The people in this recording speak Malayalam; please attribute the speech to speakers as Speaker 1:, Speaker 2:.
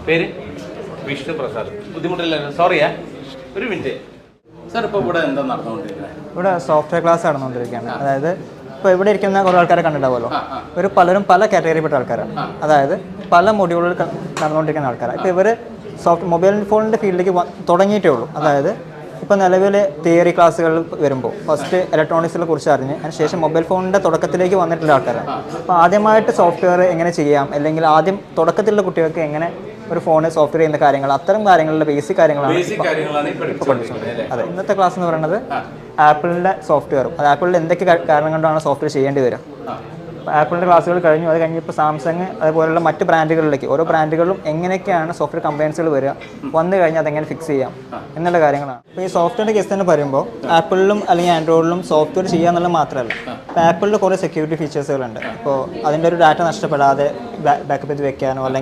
Speaker 1: പേര് വിഷ്ണു പ്രസാദ്. ബുദ്ധിമുട്ടില്ലല്ലോ, സോറിയാ. ഒരു മിനിറ്റ് സാർ. ഇപ്പോൾ ഇവിടെ എന്താ നടന്നുകൊണ്ടിരിക്കുന്നത്?
Speaker 2: ഇവിടെ സോഫ്റ്റ്വെയർ ക്ലാസ് നടന്നുകൊണ്ടിരിക്കുകയാണ്. അതായത് ഇപ്പോൾ ഇവിടെ ഇരിക്കുന്ന കുറേ ആൾക്കാരെ കണ്ടിട്ടുണ്ടാവുമല്ലോ. പലരും പല കാറ്റഗറിയിൽപ്പെട്ട ആൾക്കാരാണ്. അതായത് പല മൊഡ്യൂളുകൾ നടന്നുകൊണ്ടിരിക്കുന്ന ആൾക്കാരാണ്. ഇപ്പോൾ ഇവർ മൊബൈൽ ഫോണിൻ്റെ ഫീൽഡിലേക്ക് തുടങ്ങിയിട്ടേ ഉള്ളൂ. അതായത് ഇപ്പോൾ നിലവിൽ തിയറി ക്ലാസ്സുകൾ വരുമ്പോൾ ഫസ്റ്റ് ഇലക്ട്രോണിക്സിനെ കുറിച്ച് അറിഞ്ഞ് അതിനുശേഷം മൊബൈൽ ഫോണിൻ്റെ തുടക്കത്തിലേക്ക് വന്നിട്ടുള്ള ആൾക്കാരാണ്. അപ്പോൾ ആദ്യമായിട്ട് സോഫ്റ്റ്വെയർ എങ്ങനെ ചെയ്യാം, അല്ലെങ്കിൽ ആദ്യം തുടക്കത്തിലുള്ള കുട്ടികൾക്ക് എങ്ങനെ ഒരു ഫോണ് സോഫ്റ്റ്വെയർ ചെയ്യുന്ന കാര്യങ്ങൾ, അത്തരം കാര്യങ്ങളുടെ ബേസിക് കാര്യങ്ങളാണ് പഠിപ്പിച്ചത്. അതെ, ഇന്നത്തെ ക്ലാസ് എന്ന് പറയുന്നത് ആപ്പിളിൻ്റെ സോഫ്റ്റ്വെയറും അത് ആപ്പിളിൽ എന്തൊക്കെ കാരണം കൊണ്ടാണ് സോഫ്റ്റ്വെയർ ചെയ്യേണ്ടി വരിക. ആപ്പിളിൻ്റെ ക്ലാസ്സുകൾ കഴിഞ്ഞു. അത് കഴിഞ്ഞപ്പോൾ സാംസങ് അതുപോലുള്ള മറ്റ് ബ്രാൻഡുകളിലേക്ക് ഓരോ ബ്രാൻഡുകളിലും എങ്ങനെയൊക്കെയാണ് സോഫ്റ്റ്വെയർ കംപ്ലയിൻസുകൾ വരിക, വന്നു കഴിഞ്ഞാൽ അതെങ്ങനെ ഫിക്സ് ചെയ്യാം എന്നുള്ള കാര്യങ്ങളാണ്. അപ്പോൾ ഈ സോഫ്റ്റ്വെയറിൻ്റെ കേസ് തന്നെ പറയുമ്പോൾ ആപ്പിളിലും അല്ലെങ്കിൽ ആൻഡ്രോയിഡിലും സോഫ്റ്റ്വെയർ ചെയ്യുക എന്നുള്ളത് മാത്രമല്ല, ഇപ്പോൾ ആപ്പിളിൽ കുറേ സെക്യൂരിറ്റി ഫീച്ചേഴ്സുകളുണ്ട്. ഇപ്പോൾ അതിൻ്റെ ഒരു ഡാറ്റ നഷ്ടപ്പെടാതെ ബാക്കപ്പ് ചെയ്ത് വെക്കാനോ അല്ലെങ്കിൽ